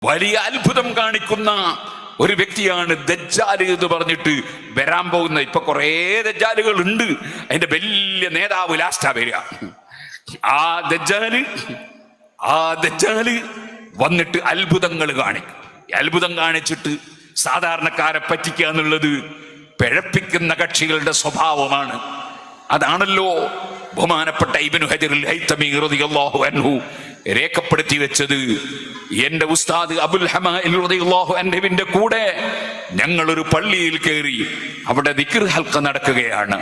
വലിയ അത്ഭുതം കാണിക്കുന്ന ഒരു വ്യക്തിയാണ് ദജ്ജാൽ എന്ന് പറഞ്ഞിട്ട് വരാൻ പോകുന്ന. ഇപ്പൊ കുറേ ദജ്ജാലുകൾ ഉണ്ട്. അതിന്റെ വലിയ നേതാവ് ലാസ്റ്റാ വരിക. ആ ദജ്ജാല് വന്നിട്ട് അത്ഭുതങ്ങൾ കാണിക്കും. അത്ഭുതം കാണിച്ചിട്ട് സാധാരണക്കാരെ പറ്റിക്കുക എന്നുള്ളത് പിഴപ്പിക്കുന്ന കക്ഷികളുടെ സ്വഭാവമാണ്. അതാണല്ലോ ബഹുമാനപ്പെട്ട ഇബ്നു ഹജറുൽ ഹൈതമി റളിയല്ലാഹു അൻഹു രേഖപ്പെടുത്തി വെച്ചത്. എന്റെ ഉസ്താദ് അബുൽ ഹമാഇൽ റളിയല്ലാഹു അൻഹുവിന്റെ കൂടെ ഞങ്ങളൊരു പള്ളിയിൽ കയറി. അവിടെ ദിക്ർ ഹൽഖ നടക്കുകയാണ്.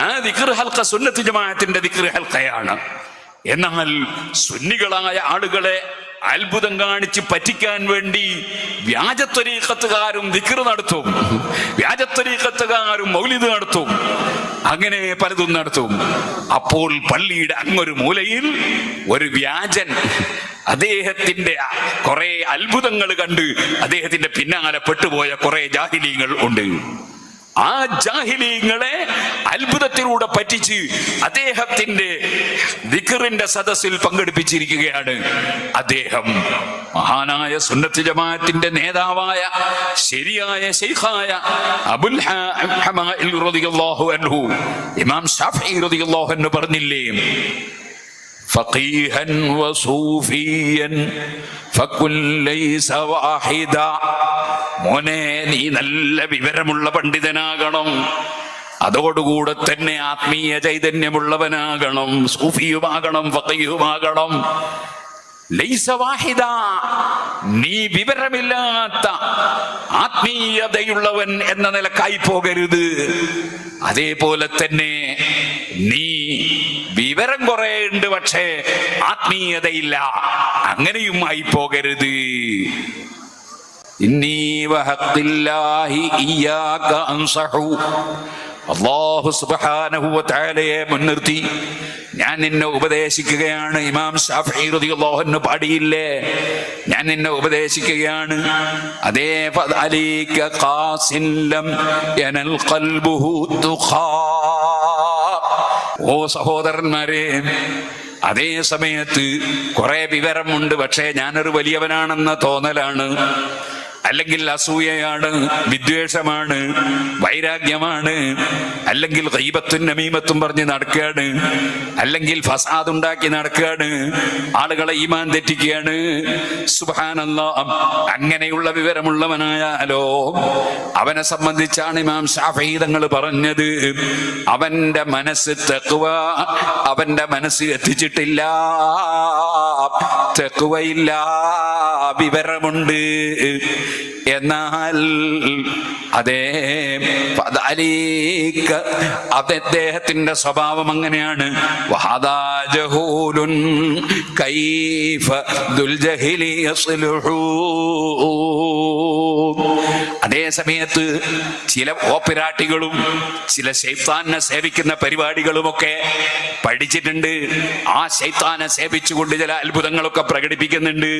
ആ ദിക്ർ ഹൽഖ സുന്നത്ത് ജമാഅത്തിന്റെ ദിക്ർ ഹൽഖയാണ്. എന്നാൽ സുന്നികളായ ആളുകളെ അത്ഭുതം കാണിച്ച് പറ്റിക്കാൻ വേണ്ടി വ്യാജത്വരീഖത്തുകാരും ദിക്ർ നടത്തും, വ്യാജത്വരീഖത്തുകാരും മൗലിദ് നടത്തും, അങ്ങനെ പലതും നടത്തും. അപ്പോൾ പള്ളിയുടെ അങ്ങൊരു മൂലയിൽ ഒരു വ്യാജൻ അദ്ദേഹത്തിന്റെ കുറെ അത്ഭുതങ്ങൾ കണ്ട് അദ്ദേഹത്തിന്റെ പിന്നാലെ പെട്ടുപോയ കുറെ ജാഹിലീങ്ങൾ ഉണ്ട്. ആ ജാഹിലീങ്ങളെ അത്ഭുതത്തിലൂടെ പറ്റിച്ച് അദ്ദേഹത്തിന്റെ ദിക്റിന്റെ സദസ്സിൽ പങ്കെടുപ്പിച്ചിരിക്കുകയാണ്. അദ്ദേഹം മഹാനായ സുന്നത്ത് ജമാഅത്തിന്റെ നേതാവായ ശരിയായ ശൈഖായ അബുൽ ഹമാഇൽ റളിയല്ലാഹു അൻഹു ഇമാം ശാഫിഈ റളിയല്ലാഹു അൻഹു പറഞ്ഞില്ലേ, ഫഖീഹൻ വസൂഫിയൻ ഫകുൽ ലൈസ വാഹിദ. മോനെ, നീ നല്ല വിവരമുള്ള പണ്ഡിതനാകണം, അതോടുകൂടെ തന്നെ ആത്മീയ ചൈതന്യമുള്ളവനാകണം, സൂഫിയുമാകണം, ഫഖീഹുമാകണം. ലൈസ വാഹിദ, നീ വിവരമില്ലാത്ത ആത്മീയതയുള്ളവൻ എന്ന നിലക്കായി പോകരുത്. അതേപോലെ തന്നെ നീ വിവരം കുറെ ഉണ്ട് പക്ഷേ ആത്മീയതയില്ല, അങ്ങനെയും ആയി പോകരുത്. ഇന്നി വഹഖില്ലാഹി ഇയ്യാക അൻസഹു. അല്ലാഹു സുബ്ഹാനഹു വ തആലയെ മുൻനിർത്തി ഞാൻ നിന്നെ ഉപദേശിക്കുകയാണ്. ഇമാം ശാഫിഈ റളിയല്ലാഹു അൻഹു പാടിയില്ലേ, ഞാൻ നിന്നെ ഉപദേശിക്കുകയാണ്. അതേ ഫഅലീക ഖാസിൻ ലം യനൽ ഖൽബുഹു തുഖാ. ഓ സഹോദരന്മാരെ, അതേ സമയത്ത് കുറെ വിവരമുണ്ട് പക്ഷേ ഞാനൊരു വലിയവനാണെന്ന തോന്നലാണ്, അല്ലെങ്കിൽ അസൂയയാണ്, വിദ്വേഷമാണ്, വൈരാഗ്യമാണ്, അല്ലെങ്കിൽ ഗീബത്തും നമീമത്തും പറഞ്ഞ് നടക്കുകയാണ്, അല്ലെങ്കിൽ ഫസാദ് ഉണ്ടാക്കി നടക്കുകയാണ്, ആളുകളെ ഈമാൻ തെറ്റിക്കുകയാണ്. സുബ്ഹാനല്ലാഹ്, അങ്ങനെയുള്ള വിവരമുള്ളവനായാലോ അവനെ സംബന്ധിച്ചാണ് ഇമാം ശാഫിഈ തങ്ങൾ പറഞ്ഞത്, അവന്റെ മനസ്സ് തഖ്വ, അവന്റെ മനസ്സ് എത്തിച്ചിട്ടില്ല, തഖ്വയില്ല, വിവരമുണ്ട്. എന്നാൽ അതേ അദ്ദേഹത്തിന്റെ സ്വഭാവം അങ്ങനെയാണ്. അതേ സമയത്ത് ചില ഓപ്പിരാട്ടികളും ചില ശൈത്താനെ സേവിക്കുന്ന പരിപാടികളുമൊക്കെ പഠിച്ചിട്ടുണ്ട്. ആ ശൈത്താനെ സേവിച്ചുകൊണ്ട് ചില അത്ഭുതങ്ങളൊക്കെ പ്രകടിപ്പിക്കുന്നുണ്ട്.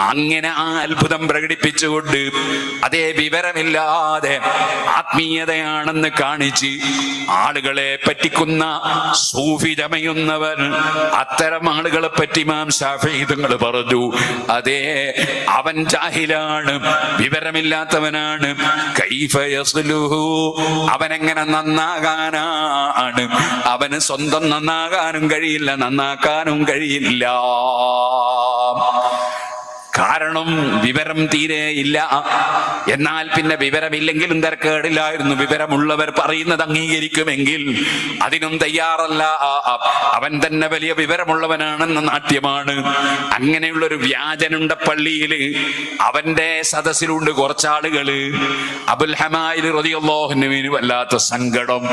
അങ്ങനെ ആ അത്ഭുതം പ്രകടിപ്പിച്ചുകൊണ്ട് അതേ വിവരമില്ലാതെ ആത്മീയതയാണെന്ന് കാണിച്ച് ആളുകളെ പറ്റിക്കുന്ന സൂഫി ചമയുന്നവൻ, അത്തരം ആളുകളെ പറ്റി ഇമാം ശാഫിഈ തങ്ങൾ പറഞ്ഞു, അതേ അവൻ ജാഹിലാണ്, വിവരമില്ലാത്തവനാണ്. കൈഫ യസ്ലുഹു, അവനെങ്ങനെ നന്നാകാനാണ്? അവന് സ്വന്തം നന്നാകാനും കഴിയില്ല, നന്നാക്കാനും കഴിയില്ല. കാരണം വിവരം തീരെ ഇല്ല. എന്നാൽ പിന്നെ വിവരമില്ലെങ്കിലും തിരക്കേടില്ലായിരുന്നു. വിവരമുള്ളവർ പറയുന്നത് അംഗീകരിക്കുമെങ്കിൽ അതിനും തയ്യാറല്ല. അവൻ തന്നെ വലിയ വിവരമുള്ളവനാണെന്ന നാട്യമാണ്. അങ്ങനെയുള്ളൊരു വ്യാജനുണ്ട പള്ളിയില്. അവന്റെ സദസ്സിലുണ്ട് കുറച്ചാളുകള്. അബുൽ ഹമാഇൽ റളിയല്ലാഹു അൻഹുവിന് വല്ലാത്ത സങ്കടം.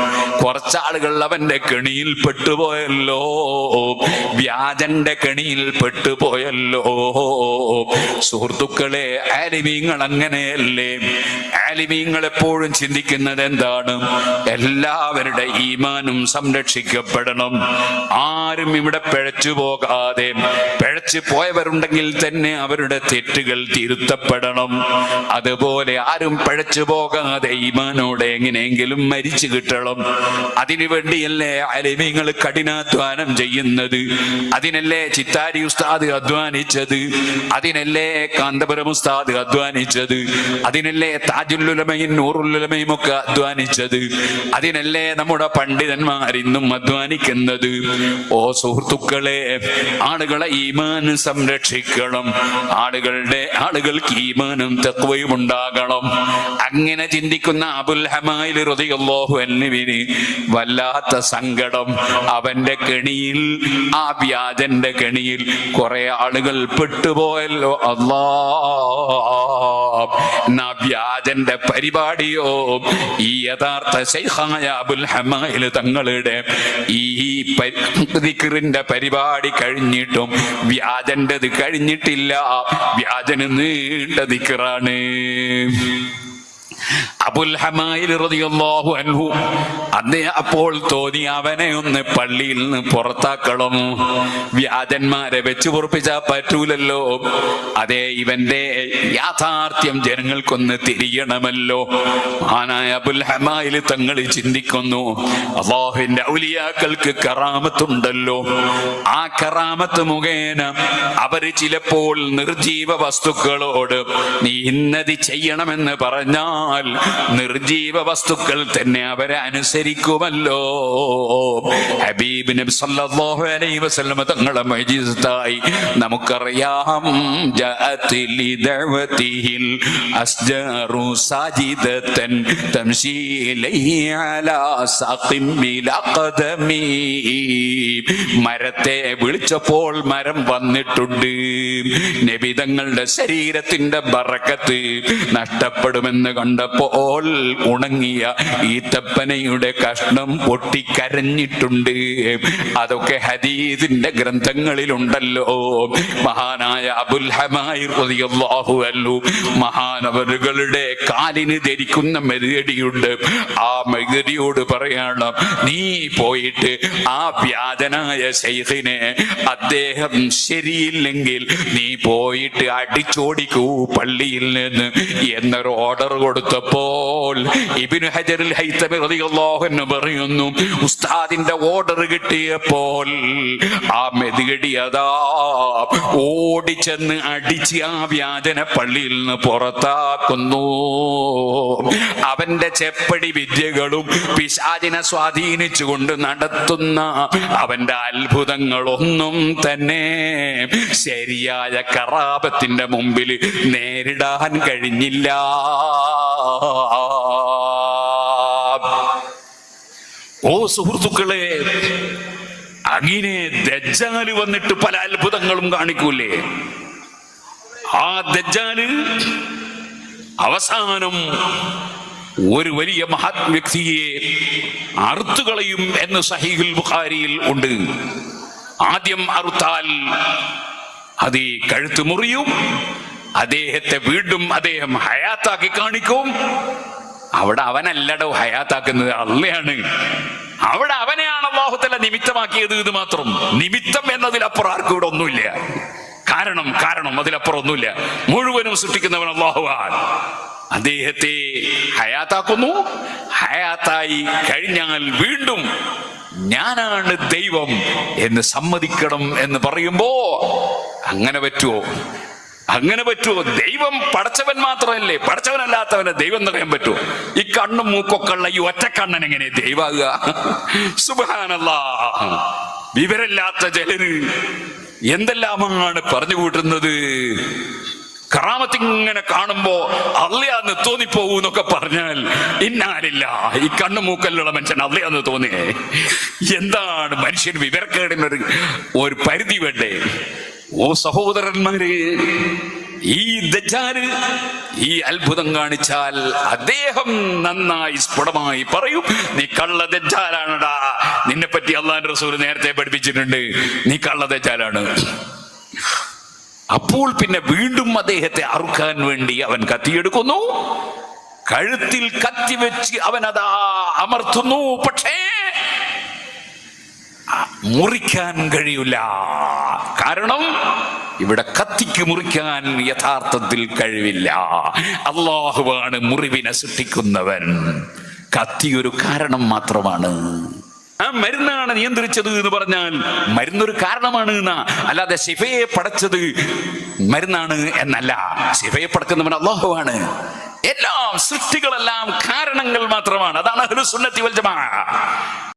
കുറച്ചാളുകൾ അവന്റെ കെണിയിൽ പെട്ടുപോയല്ലോ, വ്യാജന്റെ കെണിയിൽ പെട്ടുപോയല്ലോ. സുഹൃത്തുക്കളെ, ആലിമീങ്ങൾ അങ്ങനെയല്ലേ? ആലിമീങ്ങൾ എപ്പോഴും ചിന്തിക്കുന്നത് എന്താണ്? എല്ലാവരുടെ ഈമാനും സംരക്ഷിക്കപ്പെടണം. ആരും ഇവിടെ പിഴച്ചു പോകാതെ, പിഴച്ചു പോയവരുണ്ടെങ്കിൽ തന്നെ അവരുടെ തെറ്റുകൾ തിരുത്തപ്പെടണം. അതുപോലെ ആരും പിഴച്ചു പോകാതെ ഈമാനോടെ എങ്ങനെയെങ്കിലും മരിച്ചു കിട്ടണം. അതിനുവേണ്ടിയല്ലേ ആലിമീങ്ങൾ കഠിനാധ്വാനം ചെയ്യുന്നത്. അതിനല്ലേ ചിത്താരി ഉസ്താദ് അധ്വാനിച്ചത്. അതിനല്ലേ കാന്തപുരം ഉസ്താദ് അധ്വാനിച്ചത്. അതിനല്ലേ താജുൽ ഉലമയും നൂറുൽ ഉലമയും ഒക്കെ അധ്വാനിച്ചത്. അതിനല്ലേ നമ്മുടെ പണ്ഡിതന്മാർ ഇന്നും അധ്വാനിക്കുന്നത്. ഓ സുഹൃത്തുക്കളെ, ആളുകളെ ഈമാൻ സംരക്ഷിക്കണം. ആളുകൾക്ക് ഈമാനും തഖ്വയും ഉണ്ടാകണം. അങ്ങനെ ചിന്തിക്കുന്ന അബുൽ ഹമായിൽ റളിയല്ലാഹു അൻഹുവിന് വല്ലാത്ത സങ്കടം. അവന്റെ കെണിയിൽ, ആ വ്യാജന്റെ കെണിയിൽ കുറെ ആളുകൾ പെട്ടുപോയല്ലോ. അല്ലാഹ്, വ്യാജന്റെ പരിപാടിയോ ഈ യഥാർത്ഥ ശൈഖായ അബുൽ ഹമായിൽ തങ്ങളുടെ ഈ ദിക്റിന്റെ പരിപാടി കഴിഞ്ഞിട്ടും വ്യാജന്റെത് കഴിഞ്ഞിട്ടില്ല. വ്യാജന് നീണ്ട ദിക്റാണ്. അബുൽ ഹമായിൽ റളിയല്ലാഹു അൻഹു അപ്പോൾ തോന്നി അവനെ ഒന്ന് പള്ളിയിൽ നിന്ന് പുറത്താക്കണം. വ്യാജന്മാരെ വെച്ച് പൊറപ്പിച്ചാൽ പറ്റൂലല്ലോ. അതെ, ഇവന്റെ യാഥാർത്ഥ്യം ജനങ്ങൾക്കൊന്ന് തിരിയണമല്ലോ. മഹാനായ അബുൽ ഹമായിൽ തങ്ങൾ ചിന്തിക്കുന്നു, അല്ലാഹുവിന്റെ ഔലിയാക്കൾക്ക് കറാമത്തുണ്ടല്ലോ. ആ കറാമത്ത് മുഖേന അവര് ചിലപ്പോൾ നിർജീവ വസ്തുക്കളോട് നീ ഇന്നത് ചെയ്യണമെന്ന് പറഞ്ഞാൽ നിർജീവ വസ്തുക്കൾ തന്നെ അവരെ അനുസരിക്കുമല്ലോ. ഹബീബ് നബി സല്ലല്ലാഹു അലൈഹി വസല്ലം തങ്ങളെ മുഅ്ജിസത്തായി നമുക്കറിയാം. ജഅതി ലിദഅവതിഹിൽ അസ്ജാറു സാജിദതൻ തംശി ഇലൈഹി അലാ സഖിം ബിലാ ഖദമി. മരത്തെ വിളിച്ചപ്പോൾ മരം വന്നിട്ടുണ്ട്. നബി തങ്ങളുടെ ശരീരത്തിന്റെ ബറക്കത്ത് നഷ്ടപ്പെടുമെന്ന് കണ്ടപ്പോൾ ഉണങ്ങിയ ഈത്തപ്പനയുടെ കഷ്ണം പൊട്ടിക്കരഞ്ഞിട്ടുണ്ട്. അതൊക്കെ ഹദീസിന്റെ ഗ്രന്ഥങ്ങളിലുണ്ടല്ലോ. മഹാനായ അബുൽ ഹമായിൽ റളിയല്ലാഹു അൻഹു മഹാനവറുകളുടെ കാലിന് ധരിക്കുന്ന മെഴുകടിയുണ്ട്. ആ മെഴുകടിയോട് പറയണം, നീ പോയിട്ട് ആ വ്യാജനായ ശൈഖിനെ, അദ്ദേഹം ശരിയില്ലെങ്കിൽ നീ പോയിട്ട് അടിച്ചോടിക്കൂ പള്ളിയിൽ നിന്ന് എന്നൊരു ഓർഡർ കൊടുത്തപ്പോൾ ഇബ്നു ഹജറുൽ ഹൈതമി റളിയല്ലാഹു അൻഹു പറയുന്നു, ഉസ്താദിന്റെ ഓർഡർ കിട്ടിയപ്പോൾ ആ മെഴുകടി അതാ ഓടിച്ചെന്ന് അടിച്ച് ആ വ്യാജന പള്ളിയിൽ നിന്ന് പുറത്താക്കുന്നു. അവന്റെ ചെപ്പടി വിദ്യകളും പിശാചിനെ സ്വാധീനിച്ചുകൊണ്ട് നടത്തുന്ന അവന്റെ അത്ഭുതങ്ങളൊന്നും തന്നെ ശരിയായ കറാബത്തിന്റെ മുമ്പിൽ നേരിടാൻ കഴിഞ്ഞില്ല. ഓ സുഹൃത്തുക്കളെ, അങ്ങനെ ദജ്ജാല് വന്നിട്ട് പല അത്ഭുതങ്ങളും കാണിക്കൂലേ? ആ ദജ്ജാല് അവസാനം ഒരു വലിയ മഹത് വ്യക്തിയെ അറുത്തുകളയും എന്ന് സഹീഹുൽ ബുഖാരിയിൽ ഉണ്ട്. ആദ്യം അറുത്താൽ അത് കഴുത്ത് മുറിയും, അദ്ദേഹത്തെ വീണ്ടും അദ്ദേഹം ഹയാത്താക്കി കാണിക്കും. അവിടെ അവനല്ലടോ ഹയാത്താക്കുന്നത്, അള്ളയാണ്. അവിടെ അവനെയാണ് അല്ലാഹു തആല നിമിത്തമാക്കിയത്. ഇത് മാത്രം നിമിത്തം എന്നതിലപ്പുറം ആർക്കും ഇവിടെ ഒന്നുമില്ല. കാരണം അതിലപ്പുറം ഒന്നുമില്ല. മുഴുവനും സൃഷ്ടിക്കുന്നവൻ അല്ലാഹുവാണ്. അദ്ദേഹത്തെ ഹയാത്താക്കുന്നു. ഹയാത്തായി കഴിഞ്ഞാൽ വീണ്ടും ഞാനാണ് ദൈവം എന്ന് സമ്മതിക്കണം എന്ന് പറയുമ്പോ അങ്ങനെ പറ്റുമോ? ദൈവം പടച്ചവൻ മാത്രമല്ലേ, പടച്ചവനല്ലാത്തവനെ ദൈവം എന്ന് പറയാൻ പറ്റുമോ? ഈ കണ്ണും മൂക്കൊക്കെ ഉള്ള ഈ ഒറ്റക്കണ്ണൻ എങ്ങനെ ദൈവാകുക? സുബ്ഹാനല്ലാഹ്. വിവരമില്ലാത്ത ചിലര് എന്തെല്ലാമാണ് പറഞ്ഞു കൂട്ടുന്നത്. കറാമത്തിങ്ങനെ കാണുമ്പോ അള്ളയാന്ന് തോന്നിപ്പോകൂന്നൊക്കെ പറഞ്ഞാൽ ഇന്നാലില്ല, ഈ കണ്ണു മൂക്കല്ലുള്ള മനുഷ്യൻ അള്ളയാന്ന് തോന്നിയേ. എന്താണ് മനുഷ്യൻ വിവരക്കേടിനൊരു പരിധി വേണ്ടേ? ഓ സഹോദരന്മാരെ, ഈ ദജ്ജാല് ഈ അത്ഭുതം കാണിച്ചാൽ അദ്ദേഹം നന്നായി സ്ഫുടമായി പറയും, നീ കള്ള ദജ്ജാലാണടാ, നിന്നെ പറ്റി അല്ലാഹുവിന്റെ റസൂൽ നേരത്തെ പഠിപ്പിച്ചിട്ടുണ്ട്, നീ കള്ള ദജ്ജാലാണ്. അപ്പോൾ പിന്നെ വീണ്ടും അദ്ദേഹത്തെ അറുക്കാൻ വേണ്ടി അവൻ കത്തിയെടുക്കുന്നു. കഴുത്തിൽ കത്തിവെച്ച് അവനതാ അമർത്തുന്നു, പക്ഷേ മുറിക്കാൻ കഴിയില്ല. കാരണം ഇവിടെ കത്തിക്ക് മുറിക്കാൻ യഥാർത്ഥത്തിൽ കഴിവില്ല. അല്ലാഹുവാണ് മുറിവിനെ സൃഷ്ടിക്കുന്നവൻ. കത്തി ഒരു കാരണം മാത്രമാണ്. ആ മരുന്നാണ് നിയന്ത്രിച്ചത് എന്ന് പറഞ്ഞാൽ മരുന്നൊരു കാരണമാണ് എന്നാ, അല്ലാതെ ശിഫയെ പടച്ചത് മരുന്നാണ് എന്നല്ല. ശിഫയെ പടക്കുന്നവൻ അല്ലാഹുവാണ്. എല്ലാം സൃഷ്ടികളെല്ലാം കാരണങ്ങൾ മാത്രമാണ്. അതാണ് അഹ്ലുസുന്നത്തി വൽ ജമാഅ.